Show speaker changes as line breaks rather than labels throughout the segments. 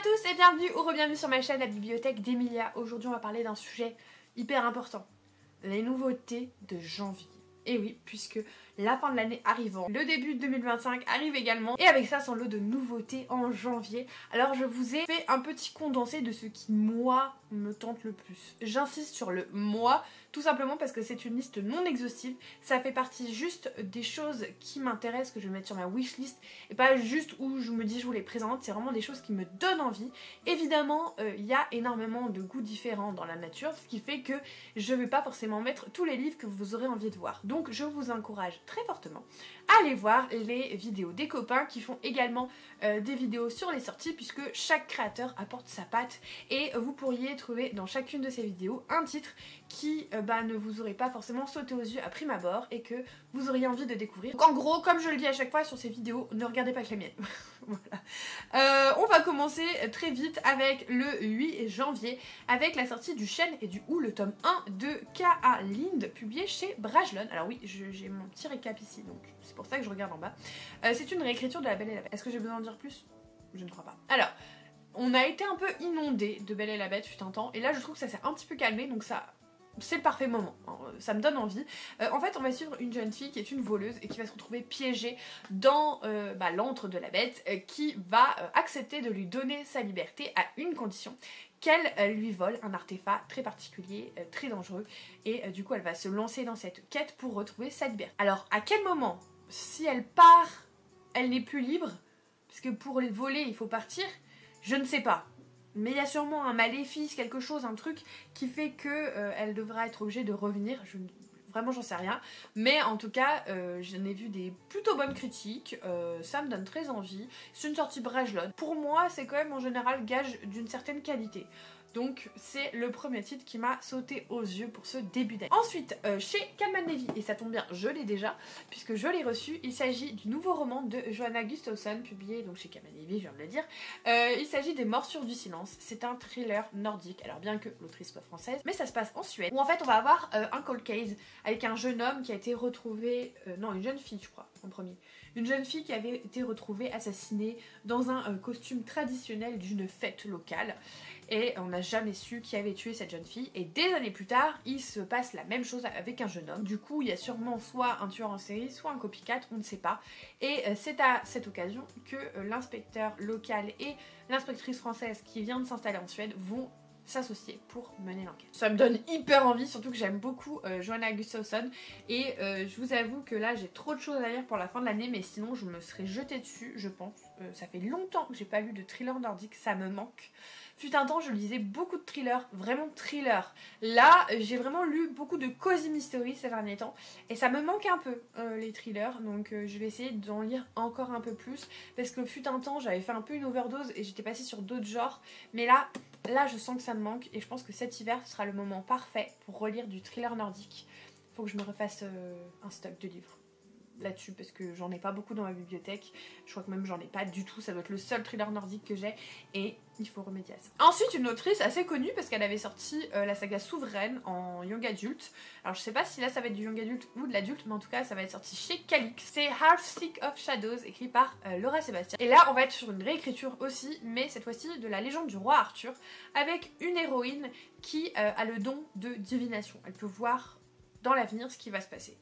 tous et bienvenue ou re-bienvenue sur ma chaîne La Bibliothèque d'Emilia. Aujourd'hui on va parler d'un sujet hyper important, les nouveautés de janvier. Et oui, puisque la fin de l'année arrivant, le début de 2025 arrive également. Et avec ça, son lot de nouveautés en janvier. Alors je vous ai fait un petit condensé de ce qui, moi, me tente le plus. J'insiste sur le moi, tout simplement parce que c'est une liste non exhaustive. Ça fait partie juste des choses qui m'intéressent, que je vais mettre sur ma wishlist. Et pas juste où je me dis je vous les présente, c'est vraiment des choses qui me donnent envie. Évidemment, il y a énormément de goûts différents dans la nature, ce qui fait que je ne vais pas forcément mettre tous les livres que vous aurez envie de voir. Donc je vous encourage très fortement à aller voir les vidéos des copains qui font également des vidéos sur les sorties, puisque chaque créateur apporte sa patte et vous pourriez trouver dans chacune de ces vidéos un titre qui ne vous aurait pas forcément sauté aux yeux à prime abord et que vous auriez envie de découvrir. Donc en gros, comme je le dis à chaque fois sur ces vidéos, ne regardez pas que les miennes. Voilà. On va commencer très vite avec le 8 janvier avec la sortie du Chêne et du Houx, le tome 1 de K.A. Linde, publié chez Brajlon. Alors oui, j'ai mon petit récap ici, donc c'est pour ça que je regarde en bas. C'est une réécriture de La Belle et la Bête. Est-ce que j'ai besoin d'en dire plus? Je ne crois pas. Alors, on a été un peu inondé de Belle et la Bête fut un temps, et là je trouve que ça s'est un petit peu calmé, donc ça... c'est le parfait moment, hein. Ça me donne envie. En fait, on va suivre une jeune fille qui est une voleuse et qui va se retrouver piégée dans l'antre de la bête, qui va accepter de lui donner sa liberté à une condition, qu'elle lui vole un artefact très particulier, très dangereux, et du coup elle va se lancer dans cette quête pour retrouver sa liberté. Alors à quel moment, si elle part, elle n'est plus libre, parce que pour voler il faut partir, je ne sais pas. Mais il y a sûrement un maléfice, quelque chose, un truc qui fait que elle devra être obligée de revenir. Vraiment, j'en sais rien. Mais en tout cas, j'en ai vu des plutôt bonnes critiques. Ça me donne très envie. C'est une sortie Brajlon. Pour moi, c'est quand même en général gage d'une certaine qualité. Donc c'est le premier titre qui m'a sauté aux yeux pour ce début d'année. Ensuite, chez Calman Levy, et ça tombe bien, je l'ai déjà, puisque je l'ai reçu, il s'agit du nouveau roman de Johanna Gustafsson, publié donc chez Calman Levy, je viens de le dire. Il s'agit des Morsures du silence. C'est un thriller nordique, alors bien que l'autrice soit française, mais ça se passe en Suède, où en fait on va avoir un cold case avec un jeune homme qui a été retrouvé, non, une jeune fille je crois, en premier. Une jeune fille qui avait été retrouvée assassinée dans un costume traditionnel d'une fête locale. Et on n'a jamais su qui avait tué cette jeune fille. Et des années plus tard, il se passe la même chose avec un jeune homme. Du coup, il y a sûrement soit un tueur en série, soit un copycat, on ne sait pas. Et c'est à cette occasion que l'inspecteur local et l'inspectrice française qui vient de s'installer en Suède vont s'associer pour mener l'enquête. Ça me donne hyper envie, surtout que j'aime beaucoup Johanna Gustafsson, et je vous avoue que là j'ai trop de choses à lire pour la fin de l'année, mais sinon je me serais jetée dessus, je pense. Ça fait longtemps que j'ai pas lu de thriller nordique, ça me manque. Fut un temps, je lisais beaucoup de thrillers, vraiment thrillers. Là, j'ai vraiment lu beaucoup de cozy mystery ces derniers temps, et ça me manque un peu, les thrillers, donc je vais essayer d'en lire encore un peu plus, parce que fut un temps, j'avais fait un peu une overdose, et j'étais passée sur d'autres genres, mais là, je sens que ça me manque, et je pense que cet hiver, ce sera le moment parfait pour relire du thriller nordique. Faut que je me refasse un stock de livres là-dessus, parce que j'en ai pas beaucoup dans ma bibliothèque. Je crois que même j'en ai pas du tout, ça doit être le seul thriller nordique que j'ai, et il faut remédier à ça. Ensuite, une autrice assez connue, parce qu'elle avait sorti la saga Souveraine en young adulte. Alors je sais pas si là ça va être du young adulte ou de l'adulte, mais en tout cas ça va être sorti chez Calix. C'est Hearthstick of Shadows, écrit par Laura Sébastien. Et là on va être sur une réécriture aussi, mais cette fois-ci de la légende du roi Arthur, avec une héroïne qui a le don de divination. Elle peut voir dans l'avenir ce qui va se passer.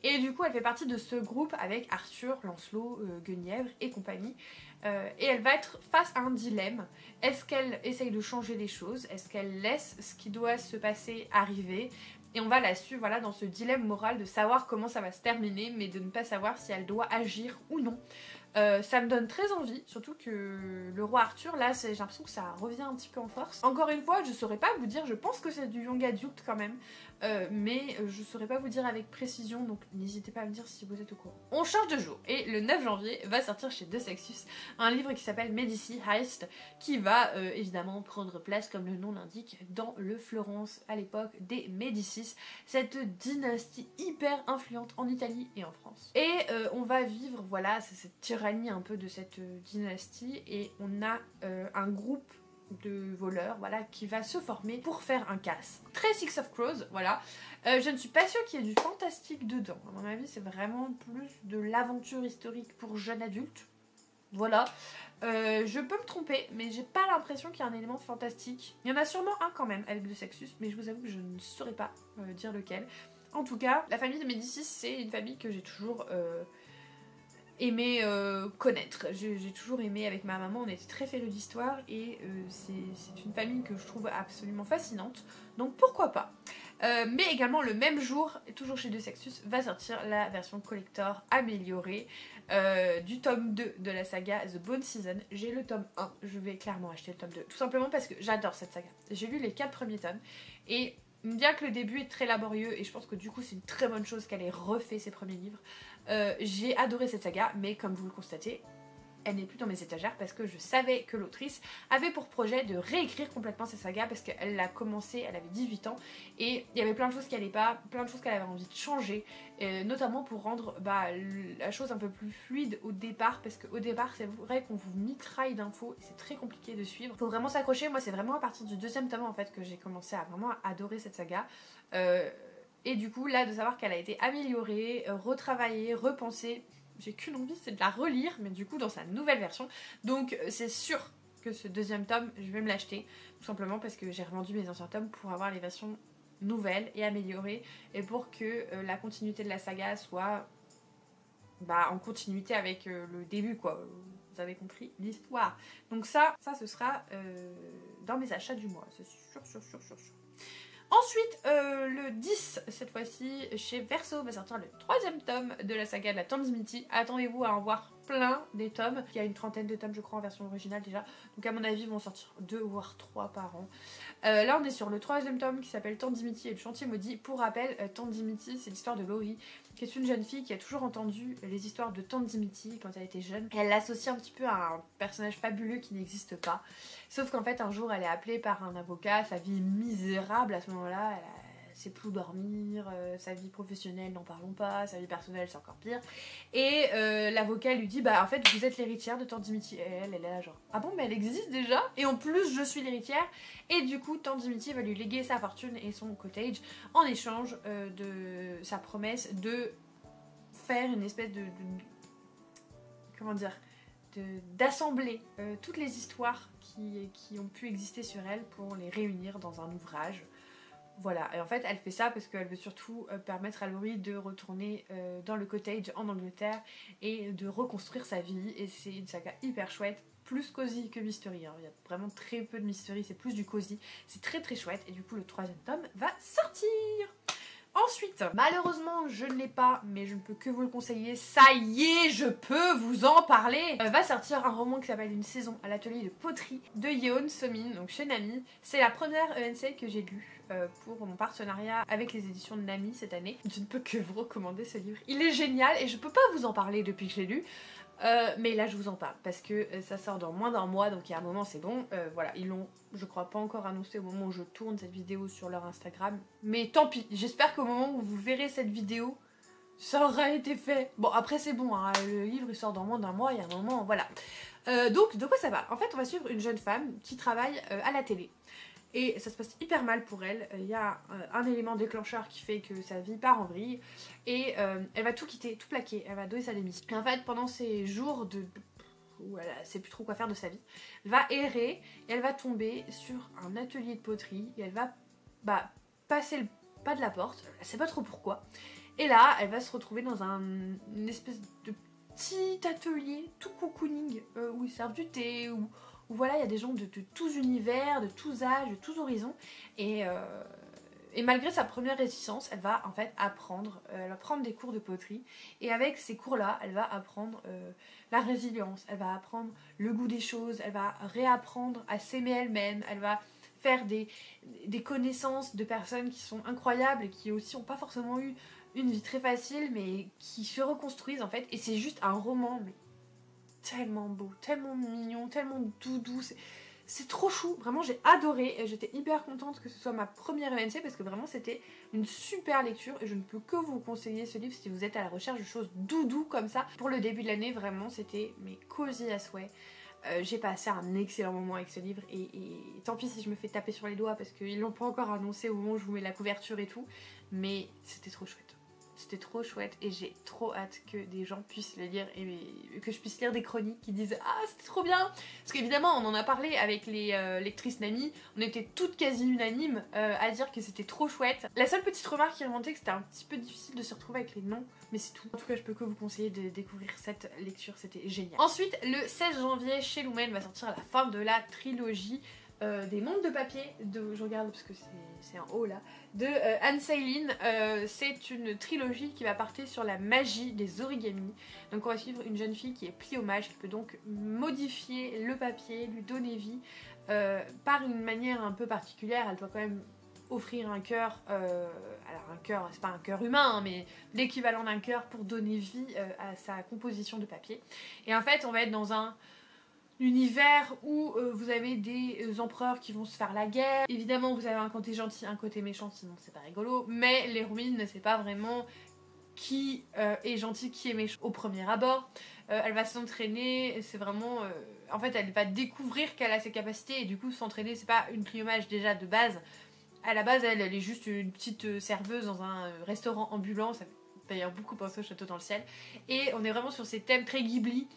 Et du coup elle fait partie de ce groupe avec Arthur, Lancelot, Guenièvre et compagnie, et elle va être face à un dilemme. Est-ce qu'elle essaye de changer les choses? Est-ce qu'elle laisse ce qui doit se passer arriver? Et on va la suivre, voilà, dans ce dilemme moral de savoir comment ça va se terminer, mais de ne pas savoir si elle doit agir ou non. Ça me donne très envie, surtout que le roi Arthur, là, j'ai l'impression que ça revient un petit peu en force. Encore une fois, je saurais pas vous dire, je pense que c'est du young adulte quand même, mais je saurais pas vous dire avec précision, donc n'hésitez pas à me dire si vous êtes au courant. On change de jour, et le 9 janvier va sortir chez De Sexus un livre qui s'appelle Medici Heist, qui va évidemment prendre place, comme le nom l'indique, dans le Florence à l'époque des Médicis, cette dynastie hyper influente en Italie et en France. Et on va vivre, voilà, cette tyrannie un peu de cette dynastie, et on a un groupe de voleurs, voilà, qui va se former pour faire un casse. Très Six of Crows, voilà. Je ne suis pas sûre qu'il y ait du fantastique dedans. À mon avis, c'est vraiment plus de l'aventure historique pour jeunes adultes. Voilà. Je peux me tromper, mais j'ai pas l'impression qu'il y a un élément fantastique. Il y en a sûrement un quand même avec le Sextus, mais je vous avoue que je ne saurais pas dire lequel. En tout cas, la famille de Médicis, c'est une famille que j'ai toujours aimé connaître. J'ai toujours aimé, avec ma maman, on était très férus d'histoire et c'est une famille que je trouve absolument fascinante. Donc pourquoi pas. Mais également le même jour, toujours chez De Sextus, va sortir la version collector améliorée du tome 2 de la saga The Bone Season. J'ai le tome 1, je vais clairement acheter le tome 2, tout simplement parce que j'adore cette saga. J'ai lu les 4 premiers tomes et bien que le début est très laborieux et je pense que du coup c'est une très bonne chose qu'elle ait refait ses premiers livres, j'ai adoré cette saga, mais comme vous le constatez, elle n'est plus dans mes étagères parce que je savais que l'autrice avait pour projet de réécrire complètement cette saga parce qu'elle l'a commencé, elle avait 18 ans et il y avait plein de choses qui n'allaient pas, plein de choses qu'elle avait envie de changer, notamment pour rendre la chose un peu plus fluide au départ parce qu'au départ c'est vrai qu'on vous mitraille d'infos et c'est très compliqué de suivre. Faut vraiment s'accrocher, moi c'est vraiment à partir du 2e tome en fait que j'ai commencé à vraiment adorer cette saga. Et du coup là de savoir qu'elle a été améliorée, retravaillée, repensée, j'ai qu'une envie, c'est de la relire, mais du coup dans sa nouvelle version. Donc c'est sûr que ce 2e tome, je vais me l'acheter, tout simplement parce que j'ai revendu mes anciens tomes pour avoir les versions nouvelles et améliorées, et pour que la continuité de la saga soit en continuité avec le début, quoi. Vous avez compris l'histoire. Donc ça ce sera dans mes achats du mois, c'est sûr. Ensuite, le 10, cette fois-ci, chez Verso, va sortir le 3e tome de la saga de la Tante Dimitri. Attendez-vous à en voir plein des tomes. Il y a une trentaine de tomes, je crois, en version originale déjà. Donc à mon avis, ils vont sortir 2 voire 3 par an. Là, on est sur le 3e tome qui s'appelle Tante Dimitri et le chantier maudit. Pour rappel, Tante Dimitri, c'est l'histoire de Laurie, qui est une jeune fille qui a toujours entendu les histoires de Tante Dimitri quand elle était jeune. Et elle l'associe un petit peu à un personnage fabuleux qui n'existe pas. Sauf qu'en fait, un jour, elle est appelée par un avocat, sa vie est misérable à ce moment-là, elle sait plus dormir, sa vie professionnelle, n'en parlons pas, sa vie personnelle, c'est encore pire. Et l'avocat lui dit, en fait, vous êtes l'héritière de Tante Dimitri. Et elle est là genre, ah bon, mais elle existe déjà? Et en plus, je suis l'héritière. Et du coup, Tante Dimitri va lui léguer sa fortune et son cottage en échange de sa promesse de faire une espèce de comment dire, d'assembler toutes les histoires qui ont pu exister sur elle pour les réunir dans un ouvrage. Voilà, et en fait elle fait ça parce qu'elle veut surtout permettre à Laurie de retourner dans le cottage en Angleterre et de reconstruire sa vie, et c'est une saga hyper chouette, plus cosy que mystery, hein. Il y a vraiment très peu de mystery, c'est plus du cosy, c'est très très chouette, et du coup le 3e tome va sortir. Ensuite, malheureusement je ne l'ai pas, mais je ne peux que vous le conseiller, ça y est, je peux vous en parler. Va sortir un roman qui s'appelle Une saison à l'atelier de poterie de Yeon Somin, donc chez Nami. C'est la première ENC que j'ai lue pour mon partenariat avec les éditions de Nami cette année. Je ne peux que vous recommander ce livre, il est génial et je peux pas vous en parler depuis que je l'ai lu. Mais là je vous en parle parce que ça sort dans moins d'un mois, donc il y a un moment c'est bon. Voilà, ils l'ont, je crois, pas encore annoncé au moment où je tourne cette vidéo sur leur Instagram, mais tant pis, j'espère qu'au moment où vous verrez cette vidéo ça aura été fait. Bon après c'est bon, hein, le livre il sort dans moins d'un mois, il y a un moment, voilà. Donc de quoi ça va? En fait on va suivre une jeune femme qui travaille à la télé. Et ça se passe hyper mal pour elle. Il y a un élément déclencheur qui fait que sa vie part en vrille. Et elle va tout quitter, tout plaquer. Elle va donner sa démission. Et en fait, pendant ces jours où elle ne sait plus trop quoi faire de sa vie, elle va errer et elle va tomber sur un atelier de poterie. Et elle va passer le pas de la porte. Elle ne sait pas trop pourquoi. Et là, elle va se retrouver dans une espèce de petit atelier tout cocooning où ils servent du thé, où voilà, il y a des gens de tous univers, de tous âges, de tous horizons, et malgré sa première réticence, elle va en fait apprendre, elle va prendre des cours de poterie, et avec ces cours-là, elle va apprendre la résilience, elle va apprendre le goût des choses, elle va réapprendre à s'aimer elle-même, elle va faire des connaissances de personnes qui sont incroyables et qui aussi n'ont pas forcément eu une vie très facile, mais qui se reconstruisent en fait, et c'est juste un roman, mais tellement beau, tellement mignon, tellement doudou, c'est trop chou, vraiment j'ai adoré et j'étais hyper contente que ce soit ma première ENC parce que vraiment c'était une super lecture et je ne peux que vous conseiller ce livre si vous êtes à la recherche de choses doudou comme ça. Pour le début de l'année, vraiment c'était cosy à souhait. J'ai passé un excellent moment avec ce livre et tant pis si je me fais taper sur les doigts parce qu'ils l'ont pas encore annoncé au moment où je vous mets la couverture et tout, mais c'était trop chouette. c'était trop chouette et j'ai trop hâte que des gens puissent le lire et que je puisse lire des chroniques qui disent ah c'était trop bien, parce qu'évidemment on en a parlé avec les lectrices Nami, on était toutes quasi unanimes à dire que c'était trop chouette. La seule petite remarque qui remontait que c'était un petit peu difficile de se retrouver avec les noms, mais c'est tout. En tout cas je peux que vous conseiller de découvrir cette lecture, c'était génial. Ensuite le 16 janvier chez Lumen va sortir la fin de la trilogie des mondes de papier de, je regarde parce que c'est en haut là, de Anne Seiling. C'est une trilogie qui va partir sur la magie des origamis. Donc on va suivre une jeune fille qui est pliomage, qui peut donc modifier le papier, lui donner vie par une manière un peu particulière. Elle doit quand même offrir un cœur, alors un cœur, c'est pas un cœur humain, hein, mais l'équivalent d'un cœur pour donner vie à sa composition de papier. Et en fait on va être dans un univers où vous avez des empereurs qui vont se faire la guerre. Évidemment vous avez un côté gentil, un côté méchant, sinon c'est pas rigolo, mais l'héroïne ne sait pas vraiment qui est gentil, qui est méchant au premier abord. Elle va s'entraîner, c'est vraiment... en fait elle va découvrir qu'elle a ses capacités et du coup s'entraîner, c'est pas une pliomage déjà de base. À la base elle est juste une petite serveuse dans un restaurant ambulant, ça fait d'ailleurs beaucoup penser au Château dans le ciel. Et on est vraiment sur ces thèmes très Ghibli,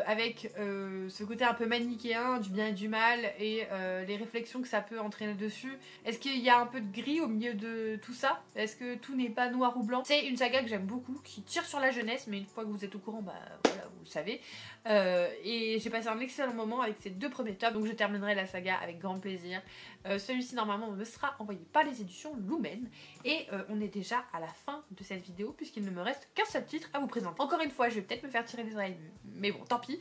avec ce côté un peu manichéen du bien et du mal et les réflexions que ça peut entraîner dessus. Est-ce qu'il y a un peu de gris au milieu de tout ça? Est-ce que tout n'est pas noir ou blanc? C'est une saga que j'aime beaucoup, qui tire sur la jeunesse, mais une fois que vous êtes au courant, bah voilà, vous le savez. Et j'ai passé un excellent moment avec ces 2 premiers tomes, donc je terminerai la saga avec grand plaisir. Celui-ci normalement me sera envoyé par les éditions Lumen et on est déjà à la fin de cette vidéo puisqu'il ne me reste qu'un seul titre à vous présenter. Encore une fois je vais peut-être me faire tirer les oreilles, mais bon tant pis,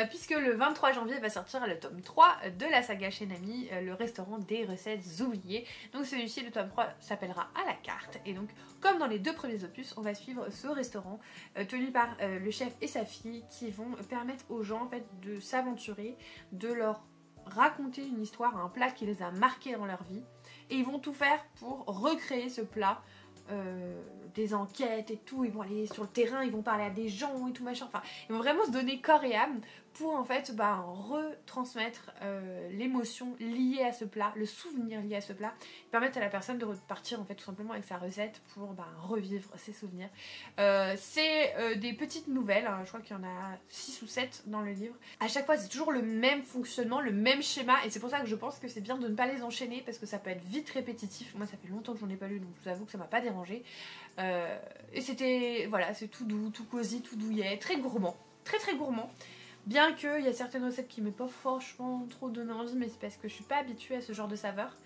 puisque le 23 janvier va sortir le tome 3 de la saga chez Nami, le restaurant des recettes oubliées. Donc celui-ci, le tome 3, s'appellera À la carte et donc comme dans les 2 premiers opus on va suivre ce restaurant tenu par le chef et sa fille qui vont permettre aux gens en fait de s'aventurer, de leur raconter une histoire, un plat qui les a marqués dans leur vie et ils vont tout faire pour recréer ce plat, des enquêtes et tout, ils vont aller sur le terrain, ils vont parler à des gens et tout machin, enfin ils vont vraiment se donner corps et âme pour en fait retransmettre l'émotion liée à ce plat, le souvenir lié à ce plat, permettre à la personne de repartir en fait tout simplement avec sa recette pour revivre ses souvenirs. C'est des petites nouvelles, hein, je crois qu'il y en a 6 ou 7 dans le livre. À chaque fois c'est toujours le même fonctionnement, le même schéma et c'est pour ça que je pense que c'est bien de ne pas les enchaîner parce que ça peut être vite répétitif. Moi ça fait longtemps que j'en ai pas lu donc je vous avoue que ça m'a pas dérangé. Et c'était, voilà, c'est tout doux, tout cosy, tout douillet, très gourmand, très gourmand. Bien qu'il y a certaines recettes qui m'aient pas franchement trop donné envie, mais c'est parce que je suis pas habituée à ce genre de saveur.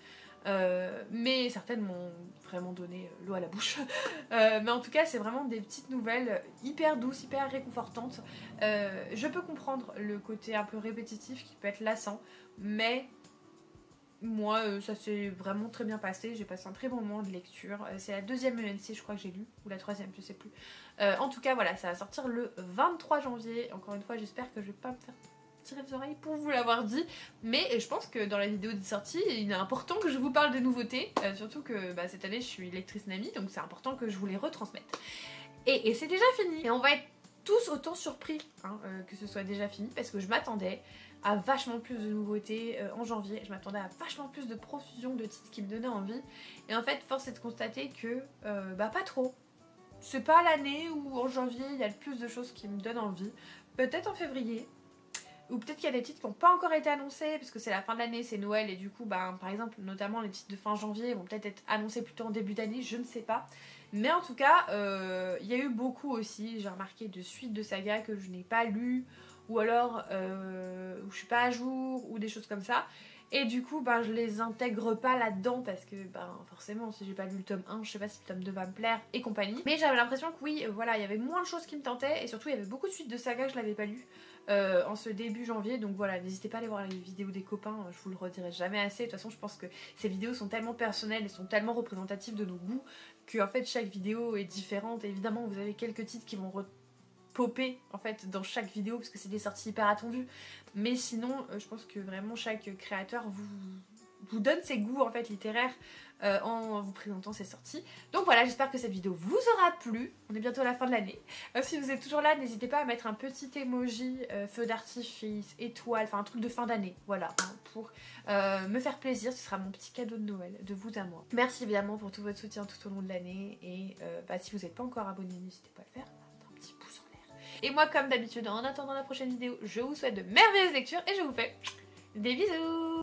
Mais certaines m'ont vraiment donné l'eau à la bouche. Mais en tout cas, c'est vraiment des petites nouvelles hyper douces, hyper réconfortantes. Je peux comprendre le côté un peu répétitif qui peut être lassant, mais moi ça s'est vraiment très bien passé, j'ai passé un très bon moment de lecture. C'est la 2e ENC je crois que j'ai lu, ou la 3e, je sais plus. En tout cas voilà, ça va sortir le 23 janvier, encore une fois j'espère que je vais pas me faire tirer les oreilles pour vous l'avoir dit, mais je pense que dans la vidéo de sortie il est important que je vous parle de nouveautés, surtout que cette année je suis lectrice Nami, donc c'est important que je vous les retransmette. Et c'est déjà fini, et on va être tous autant surpris hein, que ce soit déjà fini, parce que je m'attendais à vachement plus de nouveautés en janvier, je m'attendais à vachement plus de profusion de titres qui me donnaient envie, et en fait force est de constater que pas trop. C'est pas l'année où en janvier il y a le plus de choses qui me donnent envie, peut-être en février, ou peut-être qu'il y a des titres qui n'ont pas encore été annoncés, parce que c'est la fin de l'année, c'est Noël, et du coup par exemple notamment les titres de fin janvier vont peut-être être annoncés plutôt en début d'année, je ne sais pas. Mais en tout cas, il y a eu beaucoup aussi, j'ai remarqué, de suites de sagas que je n'ai pas lues, ou alors où je suis pas à jour, ou des choses comme ça. Et du coup, je les intègre pas là-dedans parce que forcément, si j'ai pas lu le tome 1, je sais pas si le tome 2 va me plaire et compagnie. Mais j'avais l'impression que oui, voilà, il y avait moins de choses qui me tentaient et surtout il y avait beaucoup de suites de sagas que je l'avais pas lu en ce début janvier. Donc voilà, n'hésitez pas à aller voir les vidéos des copains, je vous le redirai jamais assez. De toute façon, je pense que ces vidéos sont tellement personnelles et sont tellement représentatives de nos goûts que en fait chaque vidéo est différente. Et évidemment, vous avez quelques titres qui vont popper en fait dans chaque vidéo parce que c'est des sorties hyper attendues, mais sinon je pense que vraiment chaque créateur vous donne ses goûts en fait littéraires en vous présentant ces sorties. Donc voilà, j'espère que cette vidéo vous aura plu. On est bientôt à la fin de l'année. Si vous êtes toujours là, n'hésitez pas à mettre un petit emoji, feu d'artifice, étoile, enfin un truc de fin d'année. Voilà, hein, pour me faire plaisir. Ce sera mon petit cadeau de Noël, de vous à moi. Merci évidemment pour tout votre soutien tout au long de l'année. Et si vous n'êtes pas encore abonné, n'hésitez pas à le faire. Un petit pouce en l'air. Et moi, comme d'habitude, en attendant la prochaine vidéo, je vous souhaite de merveilleuses lectures et je vous fais des bisous.